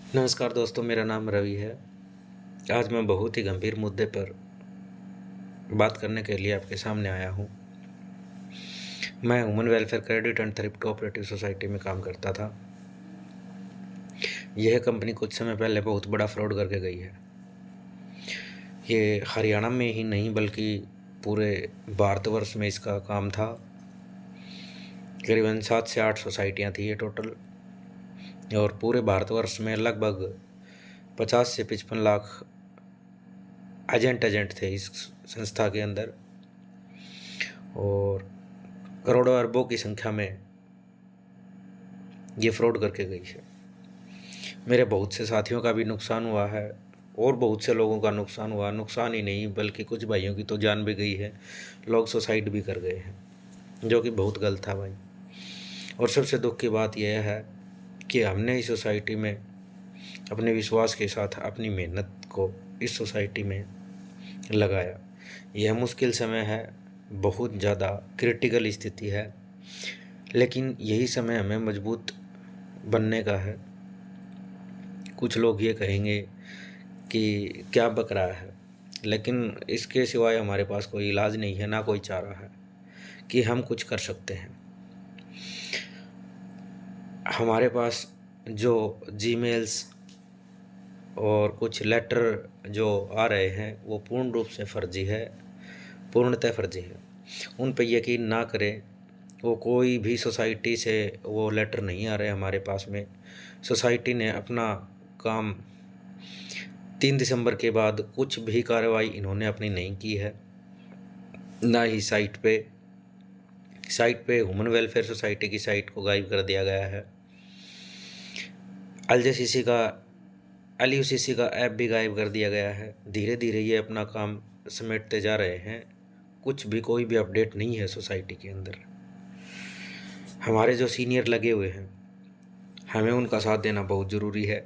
नमस्कार दोस्तों, मेरा नाम रवि है। आज मैं बहुत ही गंभीर मुद्दे पर बात करने के लिए आपके सामने आया हूँ। मैं human welfare credit and thrift cooperative society में काम करता था। यह कंपनी कुछ समय पहले बहुत बड़ा फ्रॉड करके गई है। ये हरियाणा में ही नहीं बल्कि पूरे भारतवर्ष में इसका काम था। करीबन 7 से 8 सोसाइटियाँ थी ये टोटल, और पूरे भारतवर्ष में लगभग 50 से 55 लाख एजेंट थे इस संस्था के अंदर, और करोड़ों अरबों की संख्या में ये फ्रॉड करके गई है। मेरे बहुत से साथियों का भी नुकसान हुआ है और बहुत से लोगों का नुकसान हुआ। नुकसान ही नहीं बल्कि कुछ भाइयों की तो जान भी गई है, लोग सुसाइड भी कर गए हैं, जो कि बहुत गलत था भाई। और सबसे दुख की बात यह है कि हमने इस सोसाइटी में अपने विश्वास के साथ अपनी मेहनत को इस सोसाइटी में लगाया। यह मुश्किल समय है, बहुत ज़्यादा क्रिटिकल स्थिति है, लेकिन यही समय हमें मजबूत बनने का है। कुछ लोग ये कहेंगे कि क्या बक रहा है, लेकिन इसके सिवाय हमारे पास कोई इलाज नहीं है, ना कोई चारा है कि हम कुछ कर सकते हैं। हमारे पास जो जीमेल्स और कुछ लेटर जो आ रहे हैं वो पूर्ण रूप से फर्जी है, पूर्णतः फर्जी है। उन पर यकीन ना करें। वो कोई भी सोसाइटी से वो लेटर नहीं आ रहे हमारे पास में। सोसाइटी ने अपना काम 3 दिसंबर के बाद कुछ भी कार्रवाई इन्होंने अपनी नहीं की है, ना ही साइट पे ह्यूमन वेलफेयर सोसाइटी की साइट को गायब कर दिया गया है। LUCC का ऐप भी गायब कर दिया गया है। धीरे धीरे ये अपना काम समेटते जा रहे हैं। कुछ भी कोई भी अपडेट नहीं है सोसाइटी के अंदर। हमारे जो सीनियर लगे हुए हैं, हमें उनका साथ देना बहुत ज़रूरी है,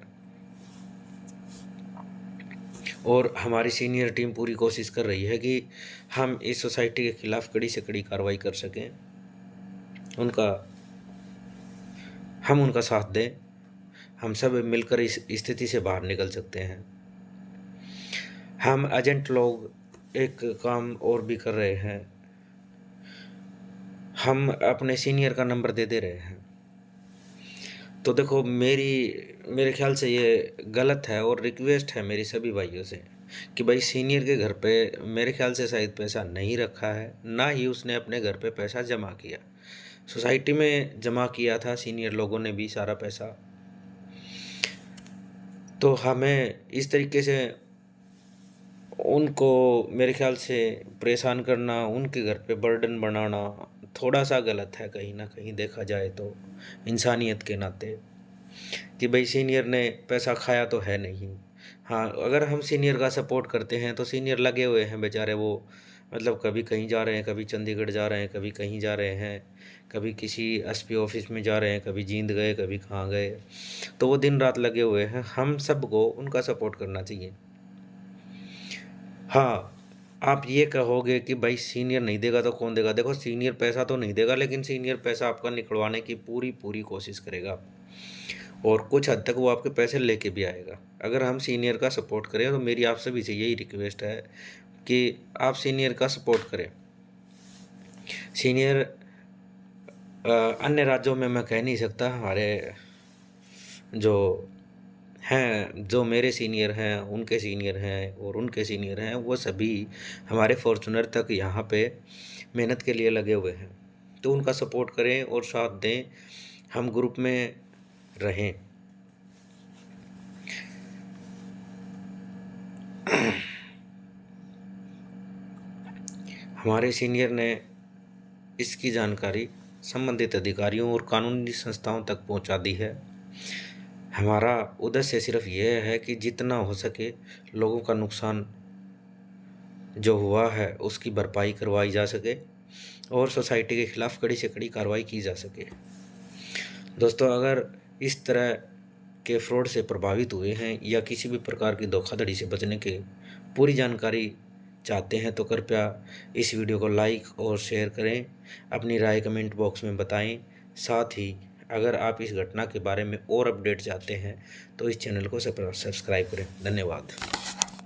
और हमारी सीनियर टीम पूरी कोशिश कर रही है कि हम इस सोसाइटी के खिलाफ़ कड़ी से कड़ी कार्रवाई कर सकें, हम उनका साथ दें। हम सब मिलकर इस स्थिति से बाहर निकल सकते हैं। हम एजेंट लोग एक काम और भी कर रहे हैं, हम अपने सीनियर का नंबर दे रहे हैं। तो देखो, मेरे ख्याल से ये गलत है, और रिक्वेस्ट है मेरी सभी भाइयों से कि भाई सीनियर के घर पे मेरे ख्याल से शायद पैसा नहीं रखा है, ना ही उसने अपने घर पे पैसा जमा किया। सोसाइटी में जमा किया था सीनियर लोगों ने भी सारा पैसा। तो हमें इस तरीके से उनको मेरे ख्याल से परेशान करना, उनके घर पे बर्डन बनाना थोड़ा सा गलत है कहीं ना कहीं देखा जाए तो, इंसानियत के नाते, कि भाई सीनियर ने पैसा खाया तो है नहीं। हाँ, अगर हम सीनियर का सपोर्ट करते हैं तो सीनियर लगे हुए हैं बेचारे, वो मतलब कभी कहीं जा रहे हैं, कभी चंडीगढ़ जा रहे हैं, कभी कहीं जा रहे हैं, कभी किसी SP ऑफिस में जा रहे हैं, कभी जींद गए, कभी कहाँ गए। तो वो दिन रात लगे हुए हैं। हम सबको उनका सपोर्ट करना चाहिए। हाँ, आप ये कहोगे कि भाई सीनियर नहीं देगा तो कौन देगा? देखो, सीनियर पैसा तो नहीं देगा, लेकिन सीनियर पैसा आपका निकलवाने की पूरी पूरी कोशिश करेगा, और कुछ हद तक वो आपके पैसे लेके भी आएगा। अगर हम सीनियर का सपोर्ट करें तो मेरी आप सभी से यही रिक्वेस्ट है कि आप सीनियर का सपोर्ट करें। सीनियर अन्य राज्यों में मैं कह नहीं सकता, हमारे जो जो मेरे सीनियर हैं, उनके सीनियर हैं और उनके सीनियर हैं, वो सभी हमारे फॉर्चूनर तक यहाँ पे मेहनत के लिए लगे हुए हैं। तो उनका सपोर्ट करें और साथ दें, हम ग्रुप में रहें। हमारे सीनियर ने इसकी जानकारी संबंधित अधिकारियों और कानूनी संस्थाओं तक पहुंचा दी है। हमारा उद्देश्य सिर्फ यह है कि जितना हो सके लोगों का नुकसान जो हुआ है उसकी भरपाई करवाई जा सके, और सोसाइटी के खिलाफ कड़ी से कड़ी कार्रवाई की जा सके। दोस्तों, अगर इस तरह के फ्रॉड से प्रभावित हुए हैं या किसी भी प्रकार की धोखाधड़ी से बचने के पूरी जानकारी चाहते हैं तो कृपया इस वीडियो को लाइक और शेयर करें, अपनी राय कमेंट बॉक्स में बताएं। साथ ही अगर आप इस घटना के बारे में और अपडेट चाहते हैं तो इस चैनल को सब्सक्राइब करें। धन्यवाद।